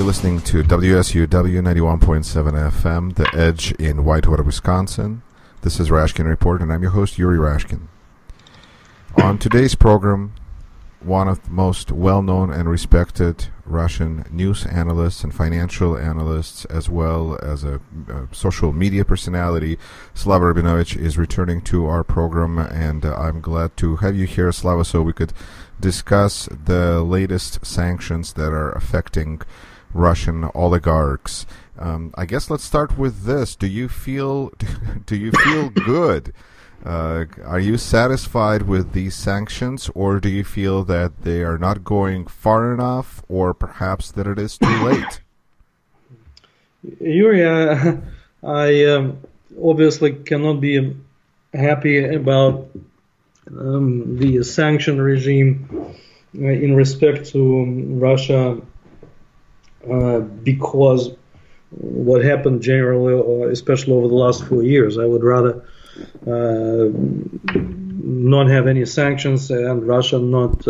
You're listening to WSUW 91.7 FM, The Edge in Whitewater, Wisconsin. This is Rashkin Report, and I'm your host, Yuri Rashkin. On today's program, one of the most well-known and respected Russian news analysts and financial analysts, as well as a social media personality, Slava Rabinovich, is returning to our program, and I'm glad to have you here, Slava, so we could discuss the latest sanctions that are affecting Russian oligarchs. I guess let's start with this. Do you feel good? Are you satisfied with these sanctions, or do you feel that they are not going far enough, or perhaps that it is too late? Yuri, I obviously cannot be happy about the sanction regime in respect to Russia because what happened generally, especially over the last 4 years. I would rather not have any sanctions and Russia not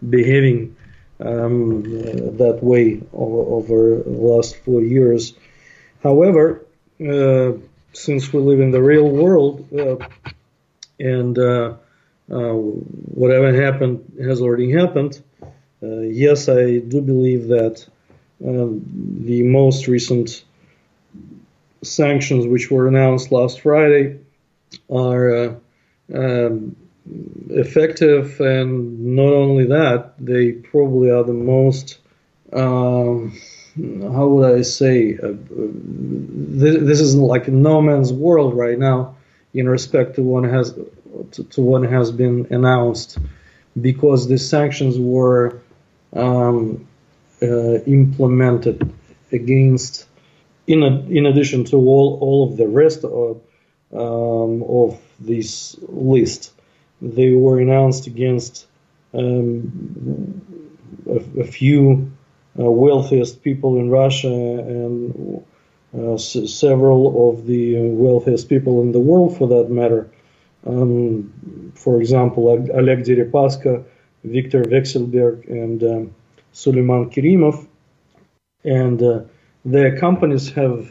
behaving that way over the last 4 years. However, since we live in the real world and whatever happened has already happened, yes, I do believe that the most recent sanctions which were announced last Friday are effective, and not only that, they probably are the most, how would I say, this is like a no man's world right now in respect to what has been announced, because the sanctions were implemented against, in addition to all of the rest of this list. They were announced against a few wealthiest people in Russia and several of the wealthiest people in the world, for that matter. For example, Oleg Deripaska, Viktor Vekselberg, and Suleiman Kerimov, and their companies have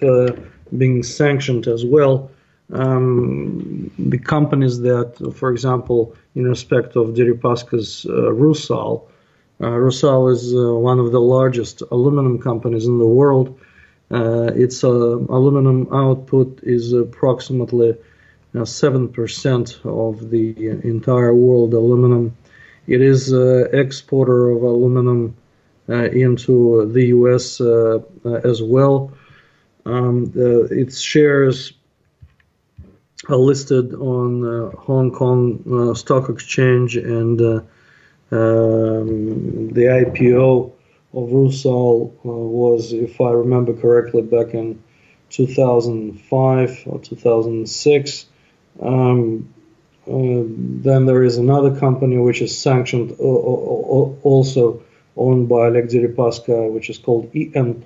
been sanctioned as well. The companies that, for example, in respect of Deripaska's Rusal, Rusal is one of the largest aluminum companies in the world. Its aluminum output is approximately 7% of the entire world aluminum. It is an exporter of aluminum into the U.S. As well. Its shares are listed on Hong Kong Stock Exchange, and the IPO of Rusal was, if I remember correctly, back in 2005 or 2006. Then there is another company which is sanctioned, also owned by Oleg Deripaska, which is called EN+,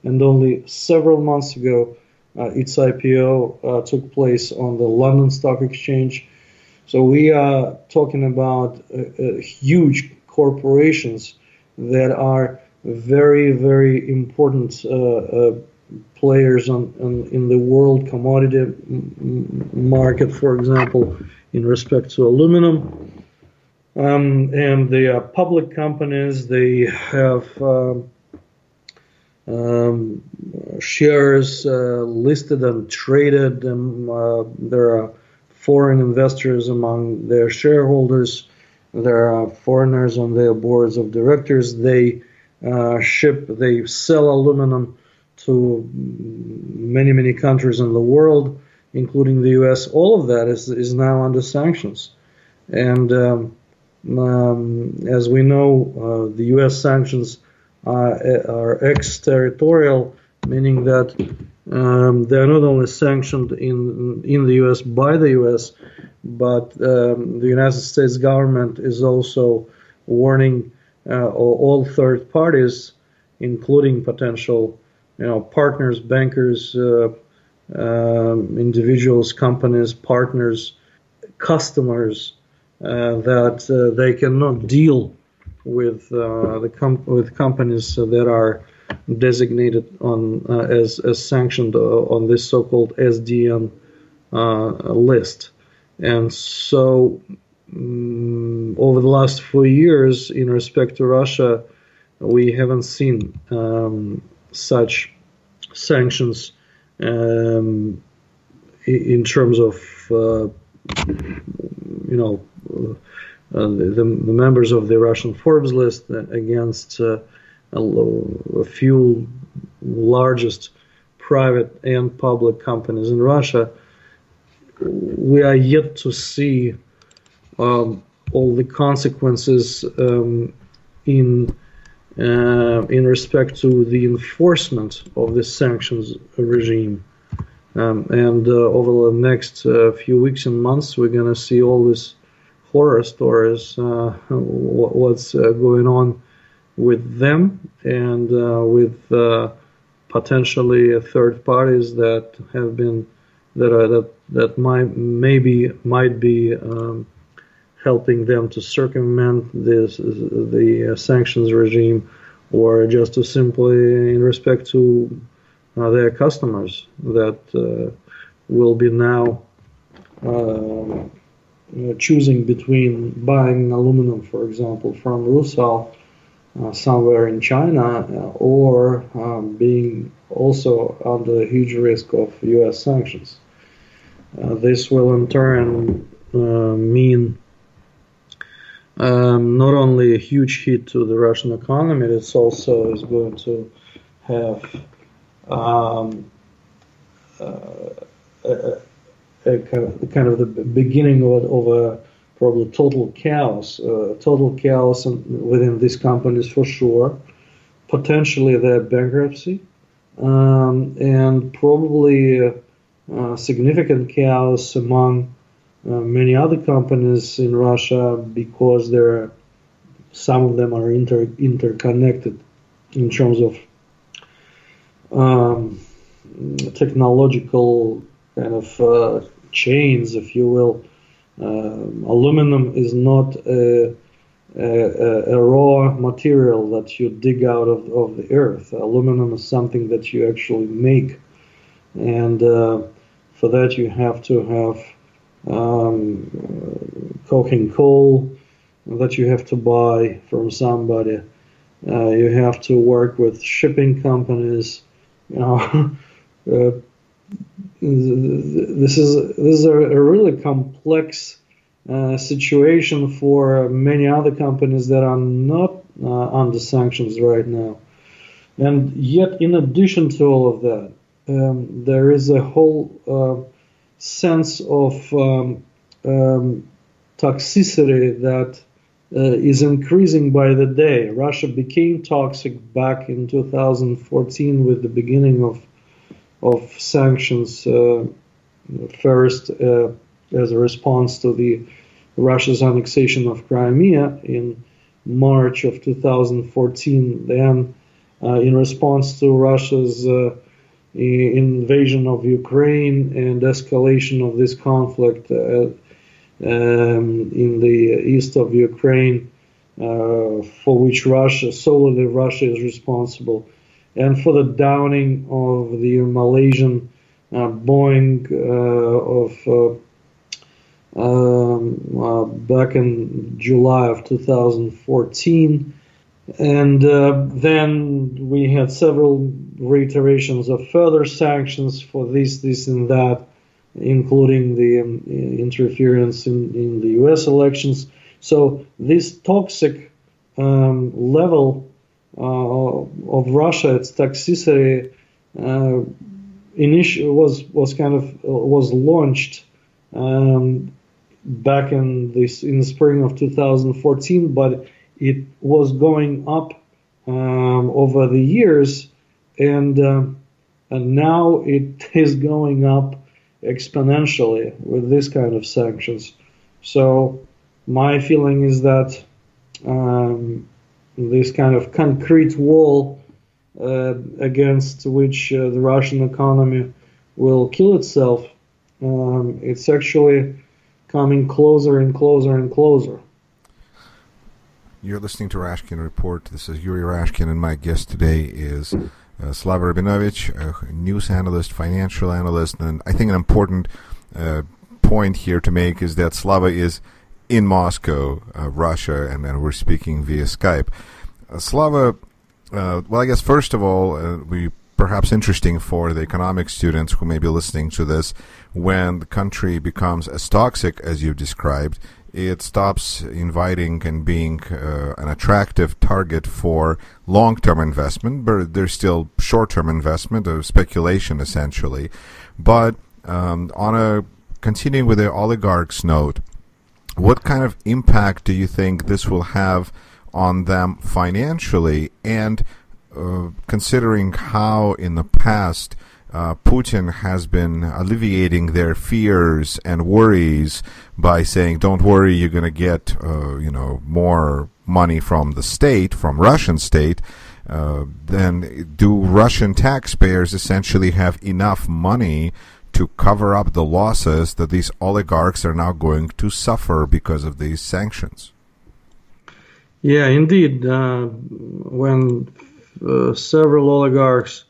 and only several months ago its IPO took place on the London Stock Exchange. So we are talking about huge corporations that are very, very important players in the world commodity market, for example, in respect to aluminum. And they are public companies. They have shares listed and traded. There are foreign investors among their shareholders. There are foreigners on their boards of directors. They sell aluminum to many, many countries in the world, including the U.S. All of that is now under sanctions. And as we know, the U.S. sanctions are exterritorial, meaning that they are not only sanctioned in the U.S. by the U.S., but the United States government is also warning all third parties, including potential partners, bankers, individuals, companies, partners, customers, that they cannot deal with with companies that are designated on as sanctioned on this so-called SDN list. And so over the last 4 years, in respect to Russia, we haven't seen such sanctions in terms of the members of the Russian Forbes list against a few largest private and public companies in Russia. We are yet to see all the consequences in respect to the enforcement of this sanctions regime. And over the next few weeks and months, we're going to see all these horror stories, what's going on with them and with potentially third parties that have been that might be helping them to circumvent the sanctions regime, or just to simply in respect to their customers that will be now choosing between buying aluminum, for example, from Rusal somewhere in China, or being also under a huge risk of U.S. sanctions. This will in turn mean not only a huge hit to the Russian economy, it also is going to have kind of the beginning of a probably total chaos within these companies for sure, potentially their bankruptcy, and probably significant chaos among many other companies in Russia, because some of them are interconnected in terms of technological kind of chains, if you will. Aluminum is not a raw material that you dig out of the earth. Aluminum is something that you actually make, and for that you have to have coking coal that you have to buy from somebody. You have to work with shipping companies. This is a really complex situation for many other companies that are not under sanctions right now. And yet, in addition to all of that, there is a whole sense of toxicity that is increasing by the day. Russia became toxic back in 2014 with the beginning of sanctions, first as a response to Russia's annexation of Crimea in March of 2014, then in response to Russia's invasion of Ukraine and escalation of this conflict in the east of Ukraine, for which solely Russia is responsible, and for the downing of the Malaysian Boeing back in July of 2014. And then we had several reiterations of further sanctions for this and that, including the interference in the U.S. elections. So this toxic level of Russia, its toxicity, was launched back in the spring of 2014, but it was going up over the years, and now it is going up exponentially with this kind of sanctions. So my feeling is that this kind of concrete wall against which the Russian economy will kill itself, it's actually coming closer and closer and closer. You're listening to Rashkin Report. This is Yuri Rashkin, and my guest today is Slava Rabinovich, a news analyst, financial analyst, and I think an important point here to make is that Slava is in Moscow, Russia, and we're speaking via Skype. Slava, well, I guess first of all, perhaps interesting for the economic students who may be listening to this, when the country becomes as toxic as you've described, it stops inviting and being an attractive target for long-term investment, but there's still short-term investment, or speculation essentially. But continuing with the oligarchs note, what kind of impact do you think this will have on them financially, and considering how in the past Putin has been alleviating their fears and worries by saying, don't worry, you're going to get more money from the state, from Russian state, then do Russian taxpayers essentially have enough money to cover up the losses that these oligarchs are now going to suffer because of these sanctions? Yeah, indeed. When several oligarchs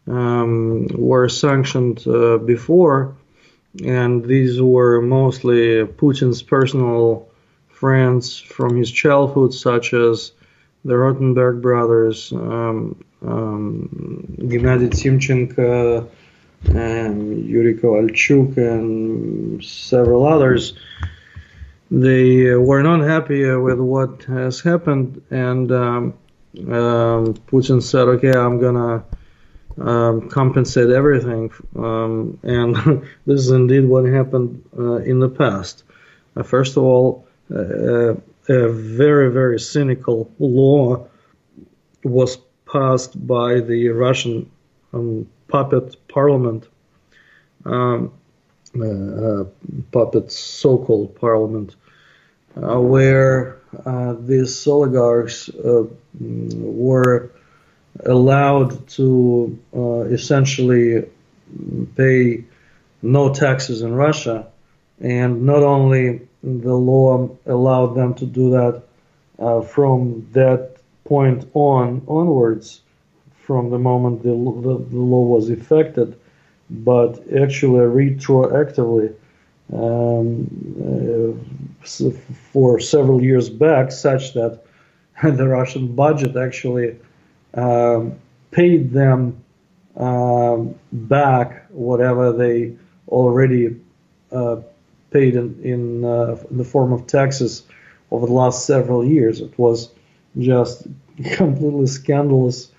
were sanctioned before, and these were mostly Putin's personal friends from his childhood, such as the Rotenberg brothers, Gennady Timchenko, Yuri Kovalchuk, and several others. They were not happy with what has happened, and Putin said, okay, I'm going to compensate everything, and this is indeed what happened in the past. First of all, a very, very cynical law was passed by the Russian puppet parliament, puppet so-called parliament, where these oligarchs were allowed to essentially pay no taxes in Russia, and not only the law allowed them to do that from that point onwards, from the moment the law was effected, but actually retroactively for several years back, such that the Russian budget actually paid them back whatever they already paid in the form of taxes over the last several years. It was just completely scandalous,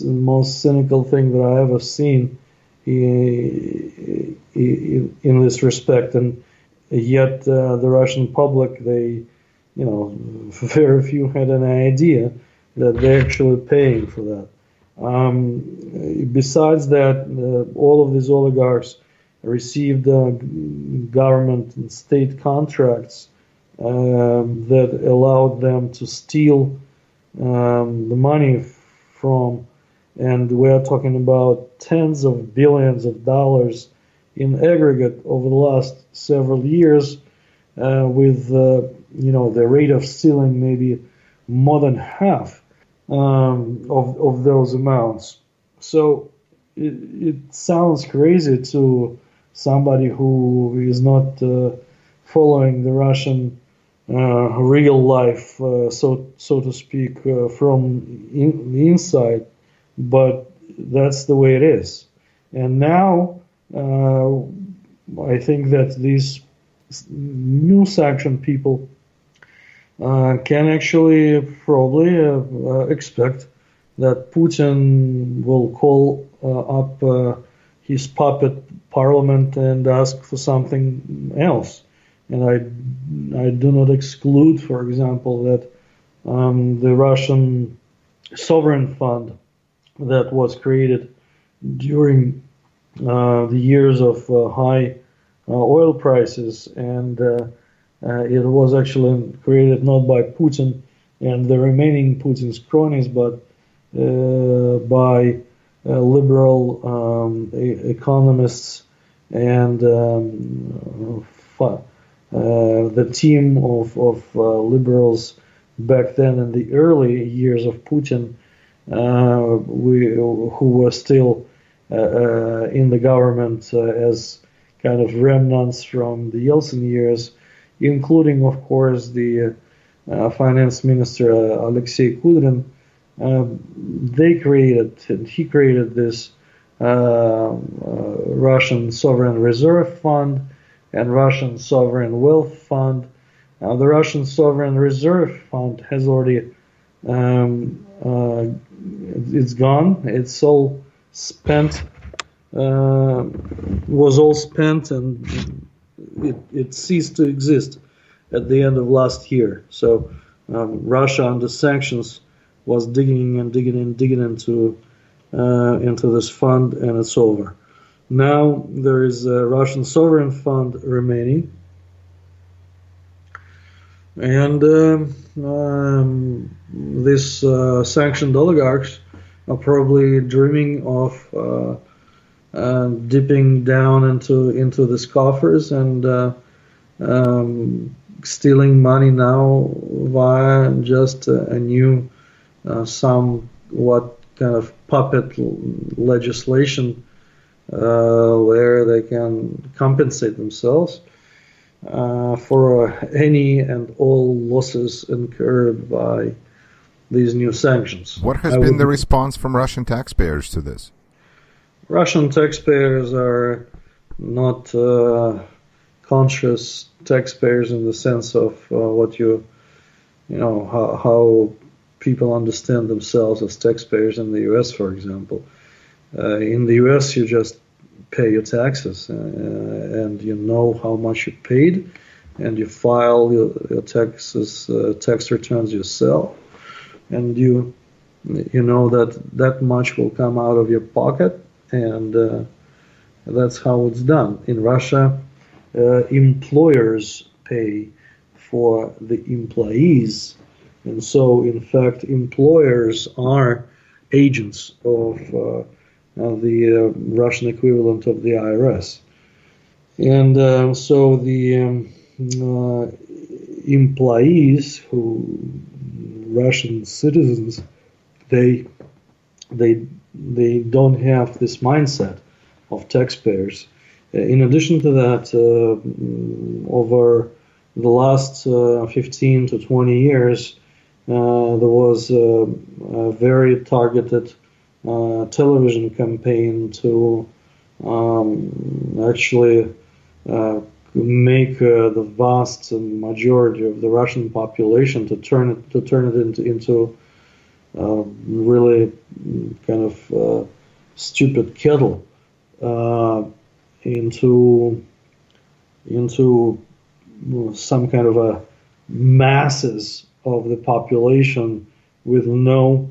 most cynical thing that I ever seen in this respect, and yet the Russian public, very few had an idea that they're actually paying for that. Besides that, all of these oligarchs received government and state contracts that allowed them to steal the money from, and we're talking about tens of billions of dollars in aggregate over the last several years, with the rate of stealing maybe more than half of those amounts. So it sounds crazy to somebody who is not following the Russian real life, so to speak, from the inside, but that's the way it is. And now I think that these new sanction people can actually probably expect that Putin will call up his puppet parliament and ask for something else. And I do not exclude, for example, that the Russian sovereign fund that was created during the years of high oil prices, and it was actually created not by Putin and the remaining Putin's cronies, but by liberal economists and the team of liberals back then in the early years of Putin, who were still in the government as kind of remnants from the Yeltsin years, including, of course, the finance minister Alexei Kudrin. He created this Russian Sovereign Reserve Fund and Russian Sovereign Wealth Fund. Now, the Russian Sovereign Reserve Fund has already it's gone. It's all spent. Was all spent, and it ceased to exist at the end of last year. So Russia, under sanctions, was digging into this fund, and it's over. Now there is a Russian sovereign fund remaining, and these sanctioned oligarchs are probably dreaming of dipping down into these coffers and stealing money now via just a new, somewhat kind of puppet legislation where they can compensate themselves for any and all losses incurred by these new sanctions. What has been the response from Russian taxpayers to this? Russian taxpayers are not conscious taxpayers in the sense of how people understand themselves as taxpayers in the U.S., for example. In the U.S., you just pay your taxes and you know how much you paid, and you file your tax returns yourself, and you know that much will come out of your pocket, and that's how it's done. In Russia, employers pay for the employees, and so in fact employers are agents of the Russian equivalent of the IRS. And so the employees, Russian citizens, they don't have this mindset of taxpayers. In addition to that, over the last 15 to 20 years, there was a very targeted television campaign to actually make the vast majority of the Russian population to turn it into really kind of stupid kettle, into some kind of a masses of the population with no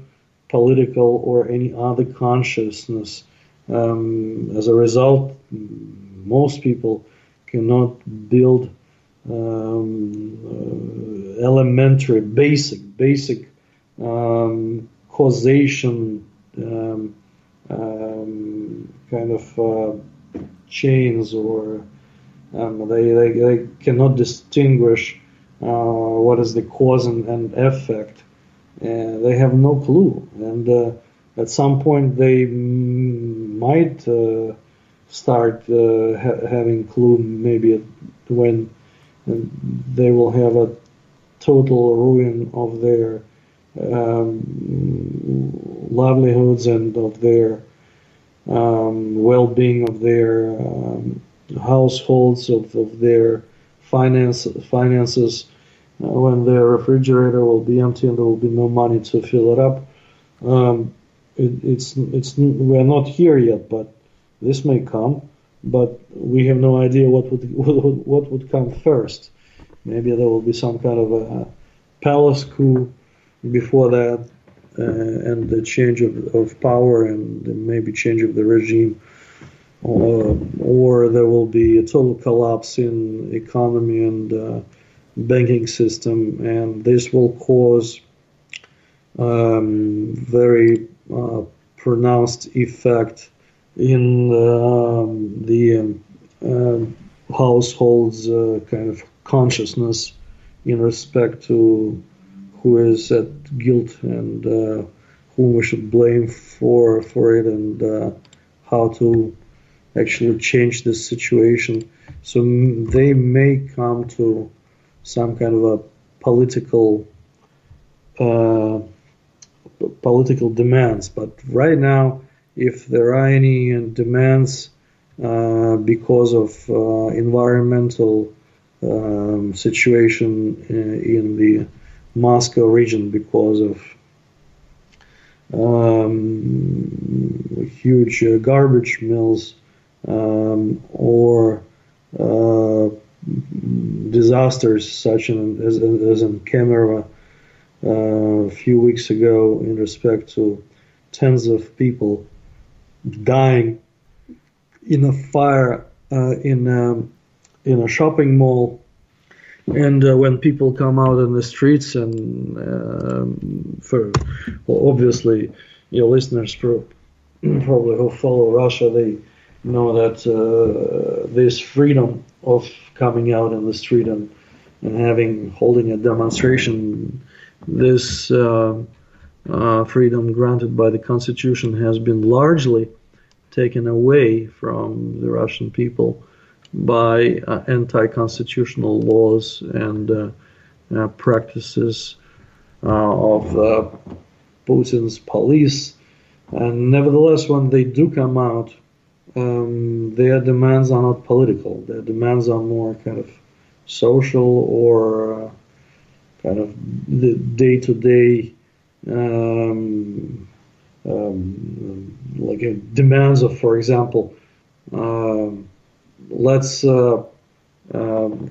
political or any other consciousness. As a result, most people cannot build elementary, basic causation kind of chains, or they cannot distinguish what is the cause and effect. They have no clue, and at some point they might start having clue, maybe when they will have a total ruin of their livelihoods and of their well-being of their households, of their finances, when their refrigerator will be empty and there will be no money to fill it up. We're not here yet, but this may come. But we have no idea what would come first. Maybe there will be some kind of a palace coup before that, and the change of power, and maybe change of the regime, or there will be a total collapse in economy and banking system, and this will cause very pronounced effect in the household's kind of consciousness in respect to who is at guilt and whom we should blame for it, and how to actually change this situation. So they may come to some kind of a political demands. But right now, if there are any demands because of environmental situation in the Moscow region, because of huge garbage mills or disasters such as in Kemerovo a few weeks ago, in respect to tens of people dying in a fire in a shopping mall. And when people come out in the streets, and obviously your listeners probably who follow Russia, they know that there's freedom of coming out in the street and holding a demonstration. This freedom granted by the Constitution has been largely taken away from the Russian people by anti-constitutional laws and practices of Putin's police. And nevertheless, when they do come out, their demands are not political. Their demands are more kind of social or kind of the day-to-day like demands of, for example, let's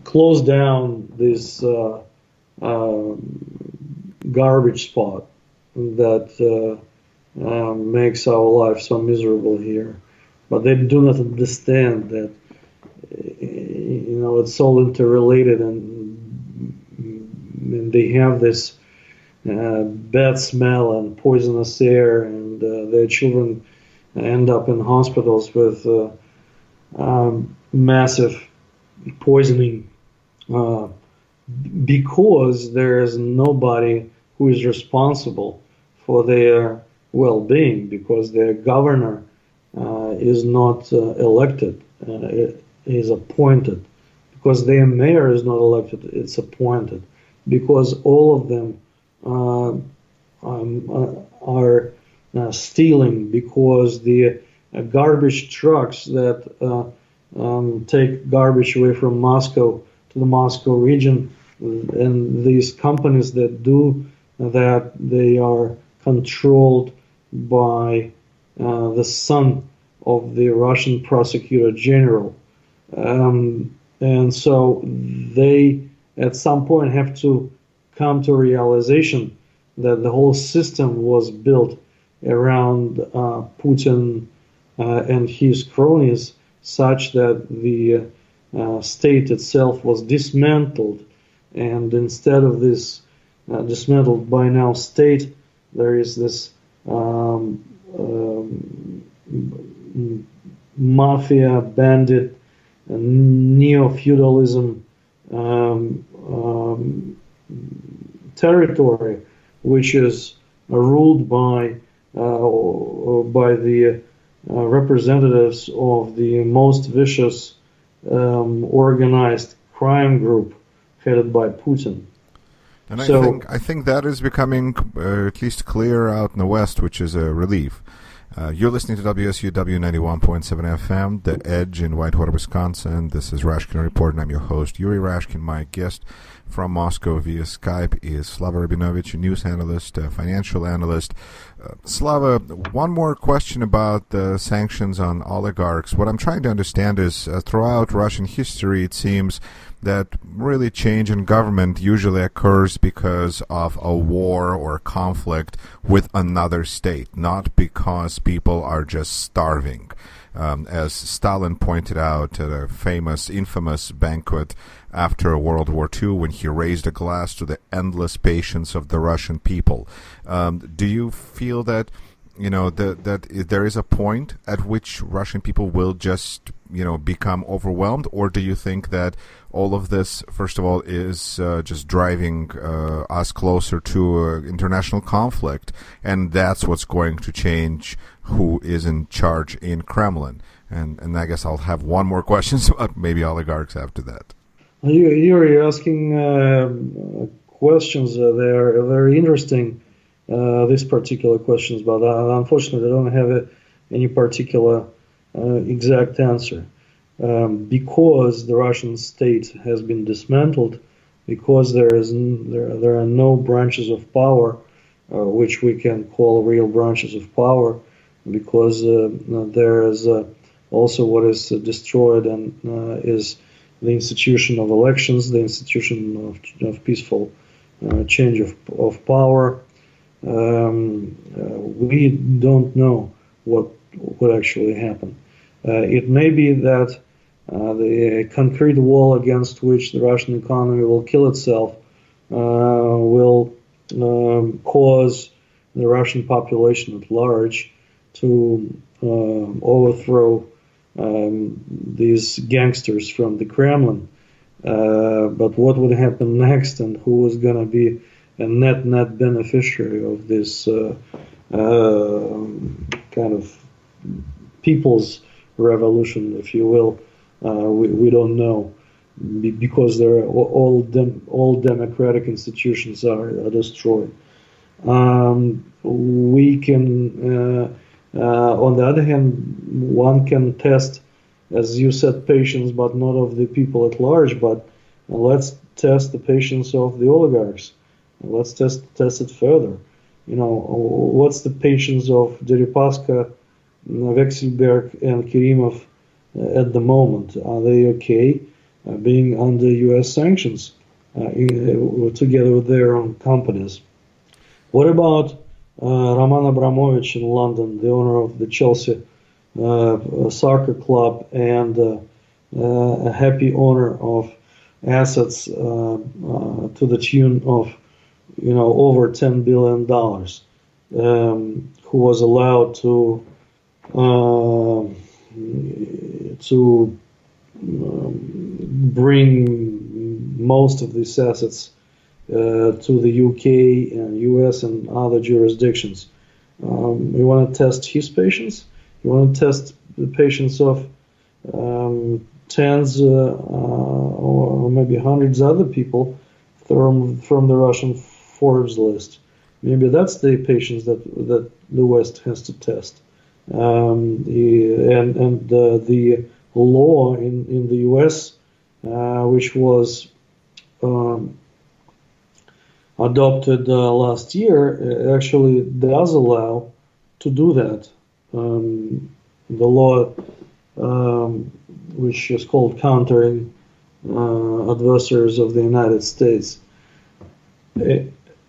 close down this garbage spot that makes our life so miserable here. But they do not understand that it's all interrelated, and they have this bad smell and poisonous air, and their children end up in hospitals with massive poisoning because there is nobody who is responsible for their well-being, because their governor is not elected, is appointed, because their mayor is not elected, it's appointed, because all of them are stealing, because the garbage trucks that take garbage away from Moscow to the Moscow region, and these companies that do that, they are controlled by the son of the Russian prosecutor general. And so they at some point have to come to a realization that the whole system was built around Putin and his cronies, such that the state itself was dismantled. And instead of this dismantled by now state, there is this mafia, bandit, neo-feudalism territory, which is ruled by the representatives of the most vicious organized crime group headed by Putin. And I think that is becoming at least clear out in the West, which is a relief. You're listening to WSUW 91.7 FM, The Edge in Whitewater, Wisconsin. This is Rashkin Report, and I'm your host, Yuri Rashkin. My guest from Moscow via Skype is Slava Rabinovich, a news analyst, a financial analyst. Slava, one more question about the sanctions on oligarchs. What I'm trying to understand is throughout Russian history, it seems that really change in government usually occurs because of a war or a conflict with another state, not because people are just starving. As Stalin pointed out at a famous, infamous banquet after World War II, when he raised a glass to the endless patience of the Russian people. Do you feel that that there is a point at which Russian people will just become overwhelmed, or do you think that all of this, first of all, is just driving us closer to international conflict, and that's what's going to change who is in charge in Kremlin? And I guess I'll have one more question about maybe oligarchs after that. You're asking questions. They're very interesting, these particular questions, but unfortunately I don't have any particular exact answer. Because the Russian state has been dismantled, because there are no branches of power which we can call real branches of power, because there is also what is destroyed and is the institution of elections, the institution of peaceful change of power. We don't know what actually happened. It may be that the concrete wall against which the Russian economy will kill itself will cause the Russian population at large to overthrow these gangsters from the Kremlin. But what would happen next, and who was going to be a net beneficiary of this kind of people's revolution, if you will, we don't know, because all democratic institutions are destroyed. We can, on the other hand, one can test, as you said, patience, but not of the people at large. But let's test the patience of the oligarchs. Let's test it further. What's the patience of Deripaska, Vekselberg, and Kerimov at the moment? Are they okay being under U.S. sanctions together with their own companies? What about Roman Abramovich in London, the owner of the Chelsea soccer club and a happy owner of assets to the tune of over $10 billion, who was allowed to bring most of these assets to the UK and US and other jurisdictions. You want to test his patience? You want to test the patience of tens or maybe hundreds of other people from the Russian Forbes list? Maybe that's the patience that the West has to test. The law in the U.S., which was adopted last year, actually does allow to do that. The law, which is called Countering Adversaries of the United States,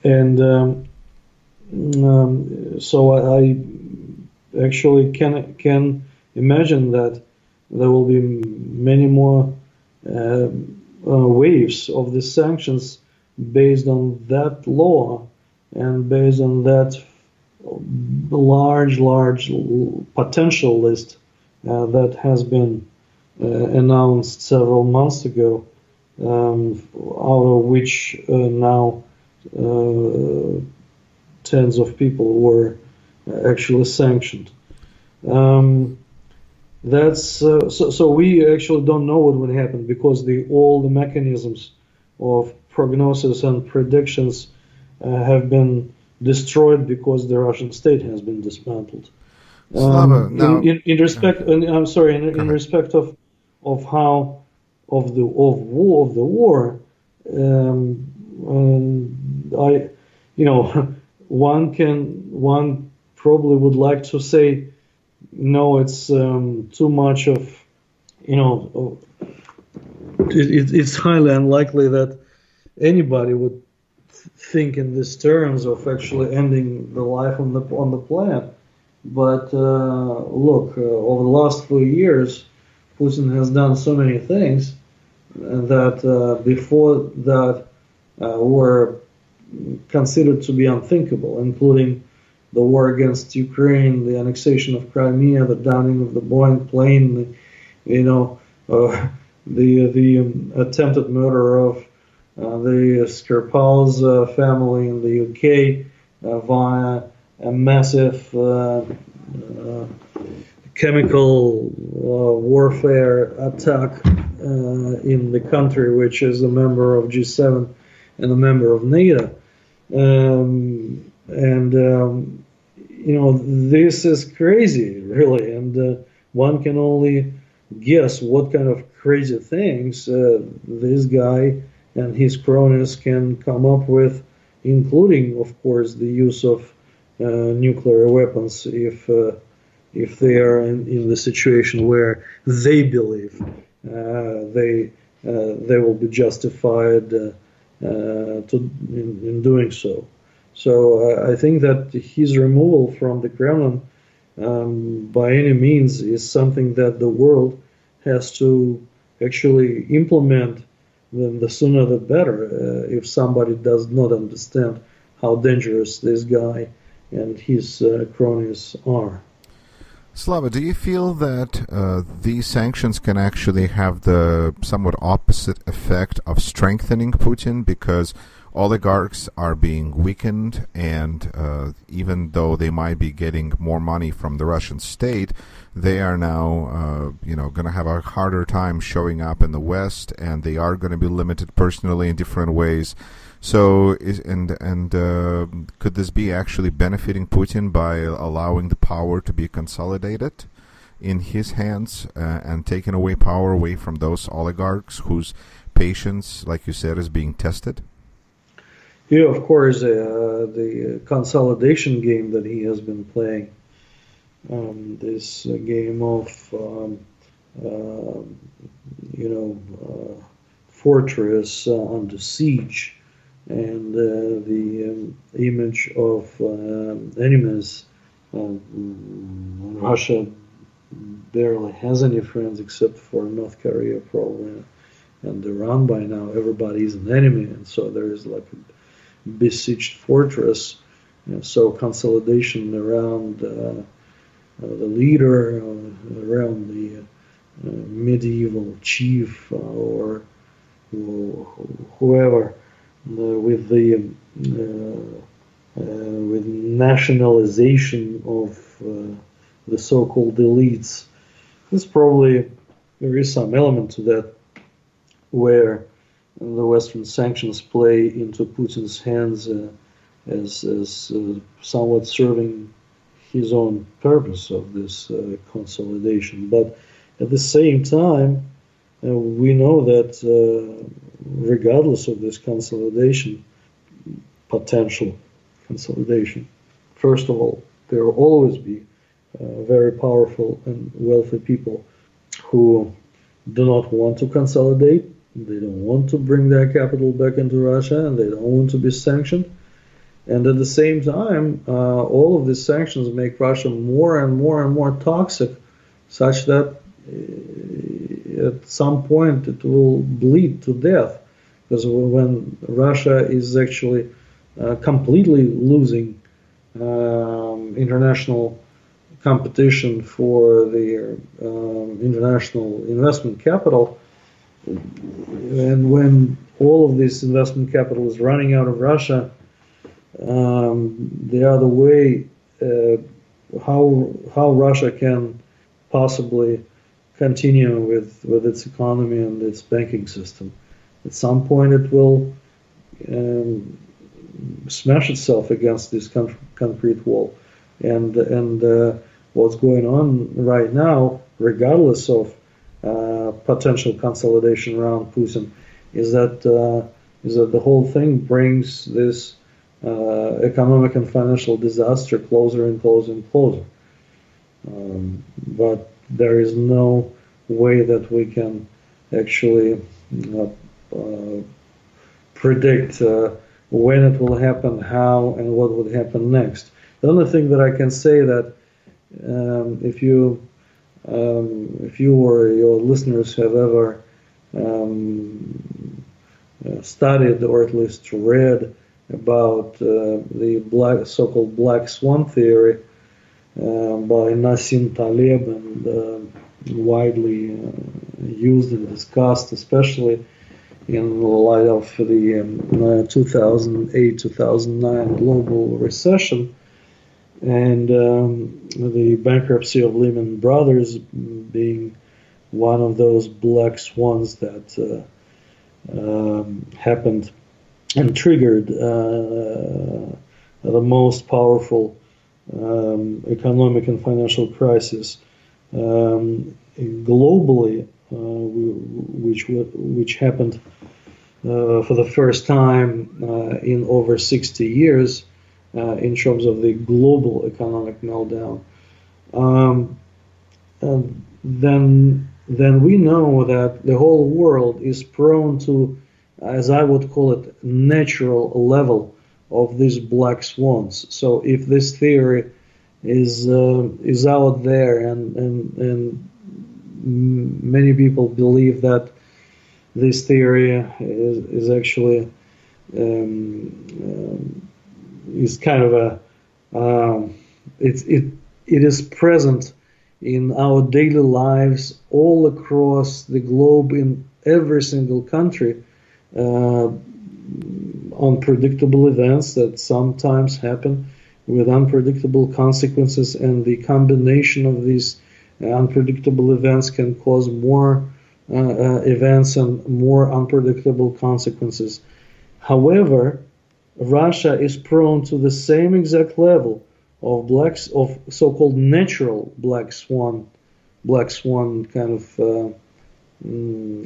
and so I actually can imagine that there will be many more waves of the sanctions based on that law and based on that large potential list that has been announced several months ago, out of which now tens of people were actually sanctioned. That's so we actually don't know what would happen, because all the mechanisms of prognosis and predictions have been destroyed because the Russian state has been dismantled. Slava, now, in respect, I'm sorry, in respect of how of the war, one probably would like to say, no, it's too much of, it's highly unlikely that anybody would think in these terms of actually ending the life on the planet. But look, over the last 4 years, Putin has done so many things that before that were considered to be unthinkable, including the war against Ukraine, the annexation of Crimea, the downing of the Boeing plane, the attempted murder of the Skripal's family in the UK via a massive chemical warfare attack in the country, which is a member of G7 and a member of NATO. This is crazy, really, and one can only guess what kind of crazy things this guy and his cronies can come up with, including, of course, the use of nuclear weapons if they are in the situation where they believe they will be justified in doing so. So I think that his removal from the Kremlin by any means is something that the world has to actually implement. Then the sooner the better, if somebody does not understand how dangerous this guy and his cronies are. Slava, do you feel that these sanctions can actually have the somewhat opposite effect of strengthening Putin, because oligarchs are being weakened, and even though they might be getting more money from the Russian state, they are now going to have a harder time showing up in the West, and they are going to be limited personally in different ways. So, could this be actually benefiting Putin by allowing the power to be consolidated in his hands and taking away power away from those oligarchs whose patience, like you said, is being tested? Yeah, of course, the consolidation game that he has been playing, this game of, fortress under siege, and the image of enemies. Russia barely has any friends except for North Korea, probably, and Iran. By now, everybody is an enemy, and so there is like a besieged fortress. So consolidation around the leader, around the medieval chief or whoever. With nationalization of the so-called elites, there is some element to that, where the Western sanctions play into Putin's hands as somewhat serving his own purpose of this consolidation. But at the same time, we know that regardless of this potential consolidation, first of all, there will always be very powerful and wealthy people who do not want to consolidate. They don't want to bring their capital back into Russia, and they don't want to be sanctioned. And at the same time, all of these sanctions make Russia more and more and more toxic, such that at some point it will bleed to death. Because when Russia is actually completely losing international competition for the international investment capital, and when all of this investment capital is running out of Russia, the other way how Russia can possibly continue with its economy and its banking system. At some point it will smash itself against this concrete wall. And what's going on right now, regardless of potential consolidation around Putin, is that the whole thing brings this economic and financial disaster closer and closer and closer. But there is no way that we can actually predict when it will happen, how, and what would happen next. The only thing that I can say that if you or your listeners have ever studied or at least read about the so-called Black Swan theory by Nassim Taleb, and widely used and discussed, especially in light of the 2008-2009 global recession and the bankruptcy of Lehman Brothers being one of those black swans that happened and triggered the most powerful economic and financial crisis globally, which happened for the first time in over 60 years in terms of the global economic meltdown. Then we know that the whole world is prone to, as I would call it, natural level of these black swans. So if this theory is out there, and many people believe that this theory is actually is kind of it is present in our daily lives all across the globe in every single country. Unpredictable events that sometimes happen with unpredictable consequences, and the combination of these unpredictable events can cause more events and more unpredictable consequences. However, Russia is prone to the same exact level of so-called natural black swan kind of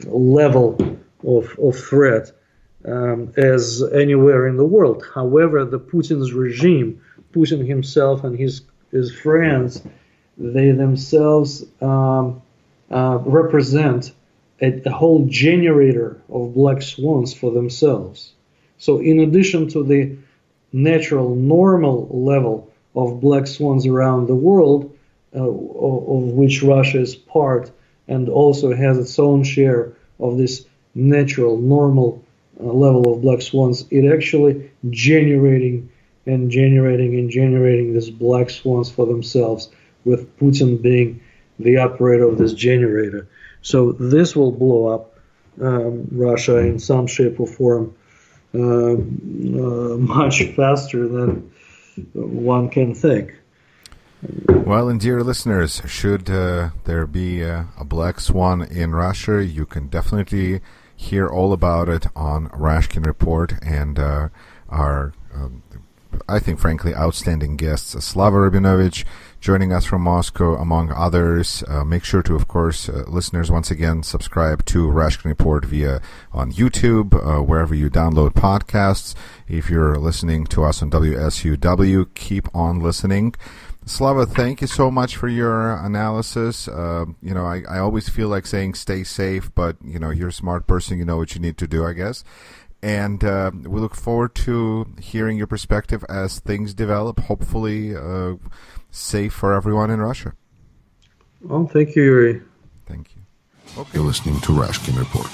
level of threat as anywhere in the world. However, the Putin's regime, Putin himself and his friends, they themselves represent a whole generator of black swans for themselves. So in addition to the natural, normal level of black swans around the world, of which Russia is part, and also has its own share of this natural, normal level of black swans, it actually generating these black swans for themselves, with Putin being the operator of this generator. So this will blow up Russia in some shape or form much faster than one can think. Well, and dear listeners, should there be a black swan in Russia, you can definitely hear all about it on Rashkin Report, and our, I think, frankly, outstanding guests, Slava Rabinovich, joining us from Moscow, among others. Make sure to, of course, listeners, once again, subscribe to Rashkin Report on YouTube, wherever you download podcasts. If you're listening to us on WSUW, keep on listening. Slava, thank you so much for your analysis. I always feel like saying stay safe, but, you're a smart person. You know what you need to do, I guess. And we look forward to hearing your perspective as things develop, hopefully safe for everyone in Russia. Well, thank you, Yuri. Thank you. Okay. You're listening to Rashkin Report.